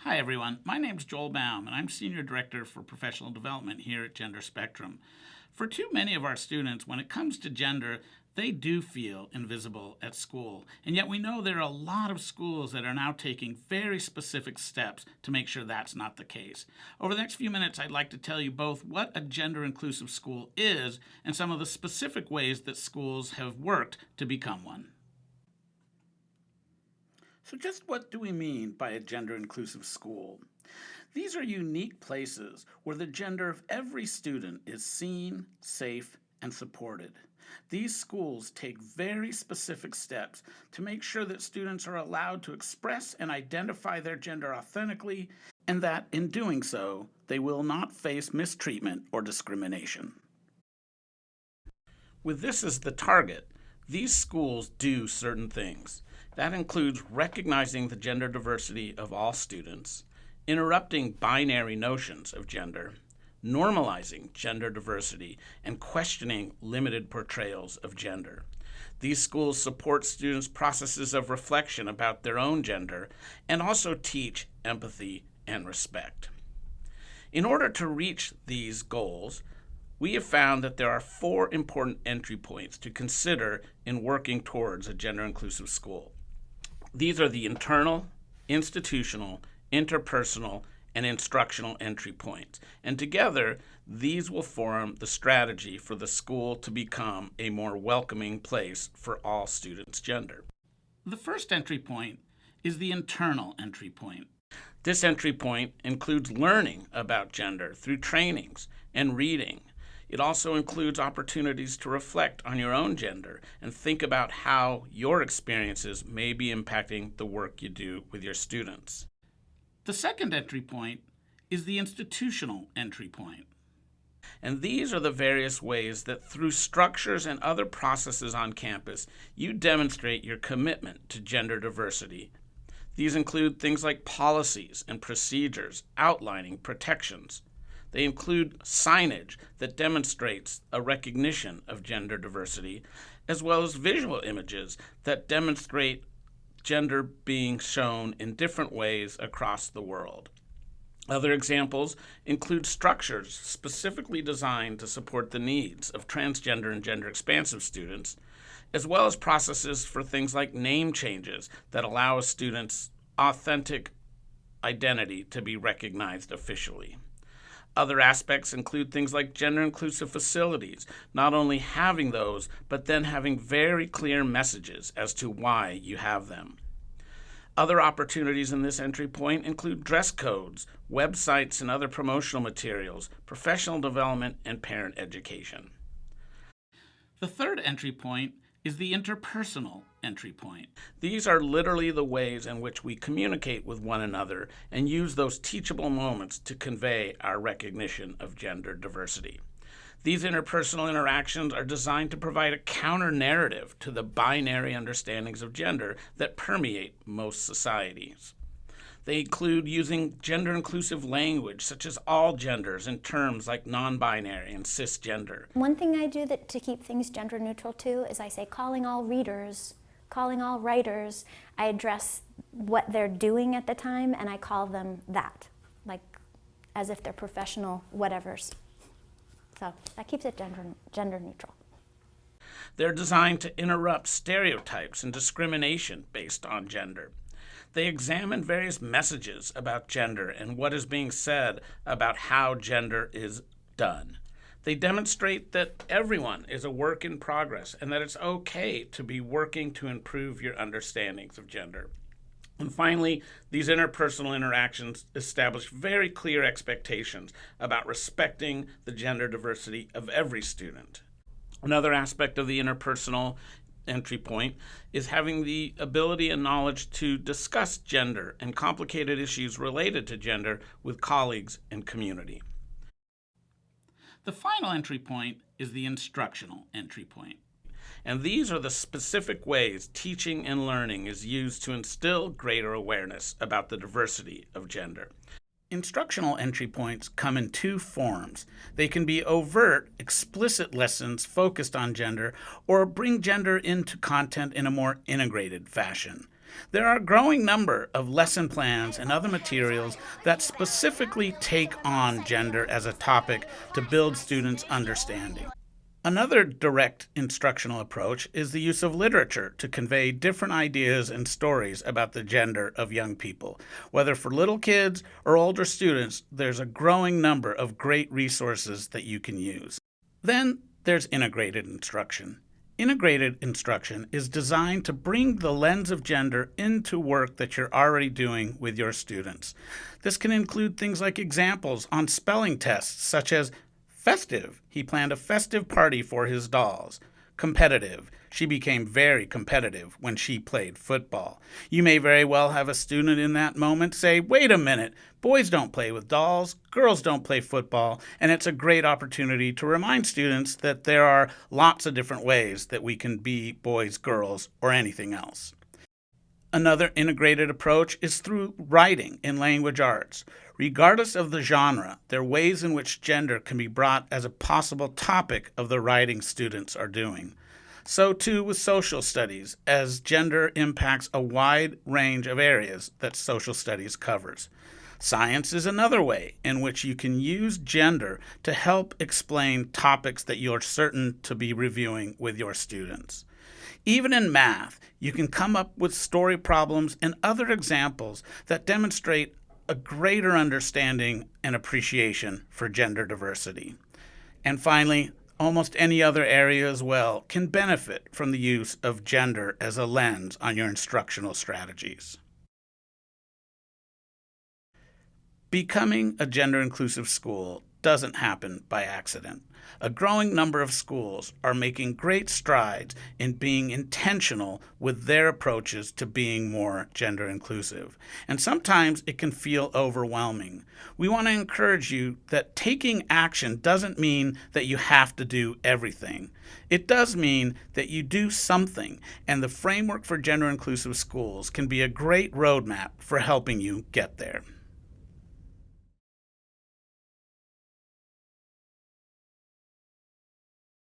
Hi, everyone. My name's Joel Baum, and I'm Senior Director for Professional Development here at Gender Spectrum. For too many of our students, when it comes to gender, they do feel invisible at school. And yet we know there are a lot of schools that are now taking very specific steps to make sure that's not the case. Over the next few minutes, I'd like to tell you both what a gender-inclusive school is and some of the specific ways that schools have worked to become one. So just what do we mean by a gender-inclusive school? These are unique places where the gender of every student is seen, safe, and supported. These schools take very specific steps to make sure that students are allowed to express and identify their gender authentically, and that in doing so, they will not face mistreatment or discrimination. With this as the target, these schools do certain things. That includes recognizing the gender diversity of all students, interrupting binary notions of gender, normalizing gender diversity, and questioning limited portrayals of gender. These schools support students' processes of reflection about their own gender and also teach empathy and respect. In order to reach these goals, we have found that there are 4 important entry points to consider in working towards a gender-inclusive school. These are the internal, institutional, interpersonal, and instructional entry points. And together, these will form the strategy for the school to become a more welcoming place for all students' gender. The first entry point is the internal entry point. This entry point includes learning about gender through trainings and reading. It also includes opportunities to reflect on your own gender and think about how your experiences may be impacting the work you do with your students. The second entry point is the institutional entry point. And these are the various ways that through structures and other processes on campus, you demonstrate your commitment to gender diversity. These include things like policies and procedures outlining protections. They include signage that demonstrates a recognition of gender diversity, as well as visual images that demonstrate gender being shown in different ways across the world. Other examples include structures specifically designed to support the needs of transgender and gender-expansive students, as well as processes for things like name changes that allow a student's authentic identity to be recognized officially. Other aspects include things like gender-inclusive facilities, not only having those, but then having very clear messages as to why you have them. Other opportunities in this entry point include dress codes, websites and other promotional materials, professional development, and parent education. The third entry point is the interpersonal entry point. These are literally the ways in which we communicate with one another and use those teachable moments to convey our recognition of gender diversity. These interpersonal interactions are designed to provide a counter-narrative to the binary understandings of gender that permeate most societies. They include using gender-inclusive language, such as all genders, and terms like non-binary and cisgender. One thing I do to keep things gender neutral too is I say calling all readers, calling all writers. I address what they're doing at the time and I call them that, like as if they're professional whatevers. So that keeps it gender neutral. They're designed to interrupt stereotypes and discrimination based on gender. They examine various messages about gender and what is being said about how gender is done. They demonstrate that everyone is a work in progress and that it's okay to be working to improve your understandings of gender. And finally, these interpersonal interactions establish very clear expectations about respecting the gender diversity of every student. Another aspect of the interpersonal entry point is having the ability and knowledge to discuss gender and complicated issues related to gender with colleagues and community. The final entry point is the instructional entry point. And these are the specific ways teaching and learning is used to instill greater awareness about the diversity of gender. Instructional entry points come in 2 forms. They can be overt, explicit lessons focused on gender, or bring gender into content in a more integrated fashion. There are a growing number of lesson plans and other materials that specifically take on gender as a topic to build students' understanding. Another direct instructional approach is the use of literature to convey different ideas and stories about the gender of young people. Whether for little kids or older students, there's a growing number of great resources that you can use. Then there's integrated instruction. Integrated instruction is designed to bring the lens of gender into work that you're already doing with your students. This can include things like examples on spelling tests, such as festive. He planned a festive party for his dolls. Competitive. She became very competitive when she played football. You may very well have a student in that moment say, wait a minute, boys don't play with dolls, girls don't play football, and it's a great opportunity to remind students that there are lots of different ways that we can be boys, girls, or anything else. Another integrated approach is through writing in language arts. Regardless of the genre, there are ways in which gender can be brought as a possible topic of the writing students are doing. So too with social studies, as gender impacts a wide range of areas that social studies covers. Science is another way in which you can use gender to help explain topics that you're certain to be reviewing with your students. Even in math, you can come up with story problems and other examples that demonstrate a greater understanding and appreciation for gender diversity. And finally, almost any other area as well can benefit from the use of gender as a lens on your instructional strategies. Becoming a gender-inclusive school doesn't happen by accident. A growing number of schools are making great strides in being intentional with their approaches to being more gender inclusive. And sometimes it can feel overwhelming. We want to encourage you that taking action doesn't mean that you have to do everything. It does mean that you do something, and the Framework for Gender Inclusive Schools can be a great roadmap for helping you get there.